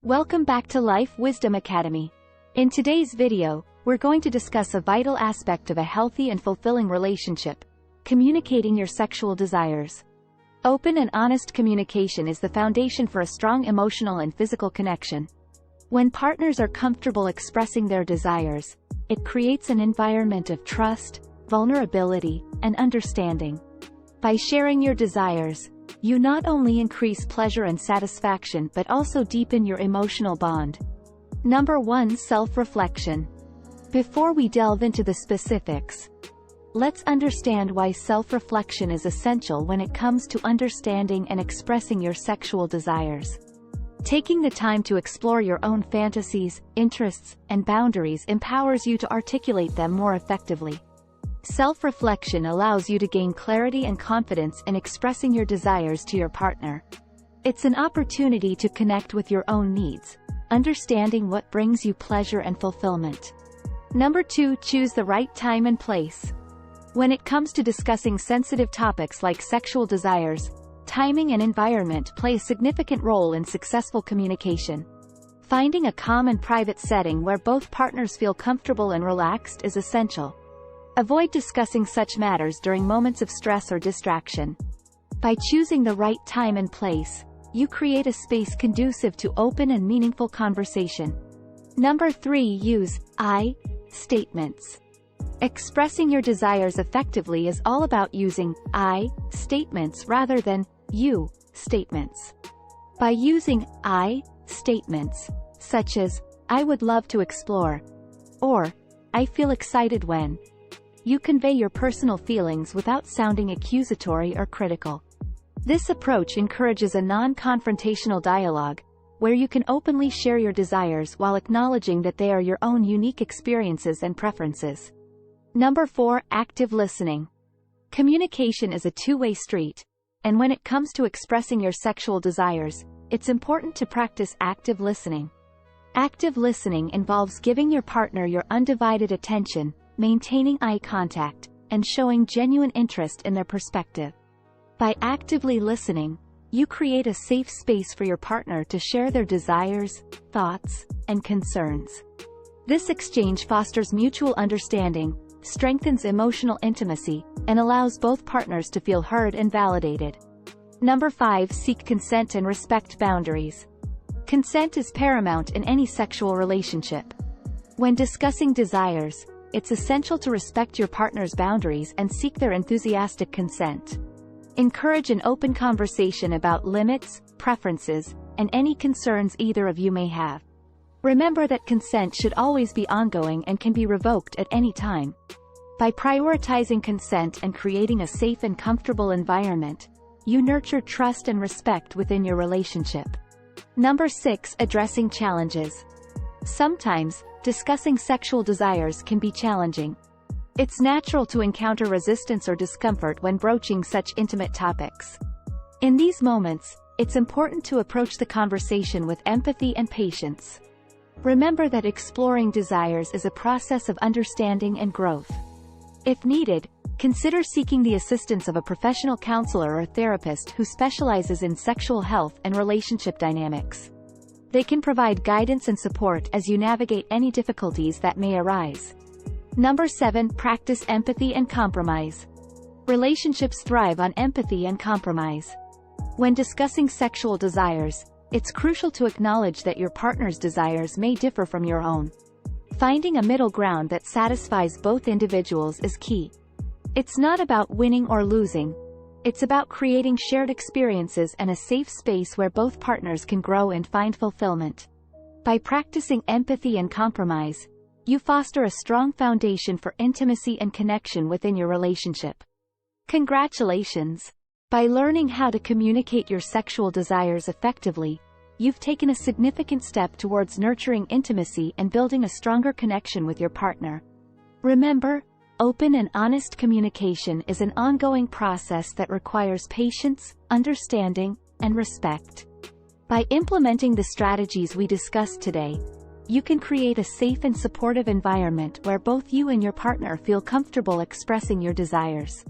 Welcome back to Life Wisdom Academy. In today's video, we're going to discuss a vital aspect of a healthy and fulfilling relationship: communicating your sexual desires. Open and honest communication is the foundation for a strong emotional and physical connection. When partners are comfortable expressing their desires, it creates an environment of trust, vulnerability, and understanding. By sharing your desires, you not only increase pleasure and satisfaction but also deepen your emotional bond. Number 1. Self-reflection. Before we delve into the specifics, let's understand why self-reflection is essential when it comes to understanding and expressing your sexual desires. Taking the time to explore your own fantasies, interests, and boundaries empowers you to articulate them more effectively. Self-reflection allows you to gain clarity and confidence in expressing your desires to your partner. It's an opportunity to connect with your own needs, understanding what brings you pleasure and fulfillment. Number 2. Choose the right time and place. When it comes to discussing sensitive topics like sexual desires, timing and environment play a significant role in successful communication. Finding a calm and private setting where both partners feel comfortable and relaxed is essential. Avoid discussing such matters during moments of stress or distraction. By choosing the right time and place, you create a space conducive to open and meaningful conversation. Number 3. Use I statements. Expressing your desires effectively is all about using I statements rather than you statements. By using I statements, such as, I would love to explore, or, I feel excited when, you convey your personal feelings without sounding accusatory or critical. This approach encourages a non-confrontational dialogue, where you can openly share your desires while acknowledging that they are your own unique experiences and preferences. Number 4. Active listening. Communication is a two-way street, and when it comes to expressing your sexual desires, it's important to practice active listening. Active listening involves giving your partner your undivided attention, maintaining eye contact, and showing genuine interest in their perspective. By actively listening, you create a safe space for your partner to share their desires, thoughts, and concerns. This exchange fosters mutual understanding, strengthens emotional intimacy, and allows both partners to feel heard and validated. Number 5. Seek consent and respect boundaries. Consent is paramount in any sexual relationship. When discussing desires, it's essential to respect your partner's boundaries and seek their enthusiastic consent. Encourage an open conversation about limits, preferences, and any concerns either of you may have. Remember that consent should always be ongoing and can be revoked at any time. By prioritizing consent and creating a safe and comfortable environment, you nurture trust and respect within your relationship. Number 6. Addressing challenges. Sometimes, discussing sexual desires can be challenging. It's natural to encounter resistance or discomfort when broaching such intimate topics. In these moments, it's important to approach the conversation with empathy and patience. Remember that exploring desires is a process of understanding and growth. If needed, consider seeking the assistance of a professional counselor or therapist who specializes in sexual health and relationship dynamics. They can provide guidance and support as you navigate any difficulties that may arise. Number 7. Practice empathy and compromise. Relationships thrive on empathy and compromise. When discussing sexual desires, it's crucial to acknowledge that your partner's desires may differ from your own. Finding a middle ground that satisfies both individuals is key. It's not about winning or losing. It's about creating shared experiences and a safe space where both partners can grow and find fulfillment. By practicing empathy and compromise, you foster a strong foundation for intimacy and connection within your relationship. Congratulations! By learning how to communicate your sexual desires effectively, you've taken a significant step towards nurturing intimacy and building a stronger connection with your partner. Remember, open and honest communication is an ongoing process that requires patience, understanding, and respect. By implementing the strategies we discussed today, you can create a safe and supportive environment where both you and your partner feel comfortable expressing your desires.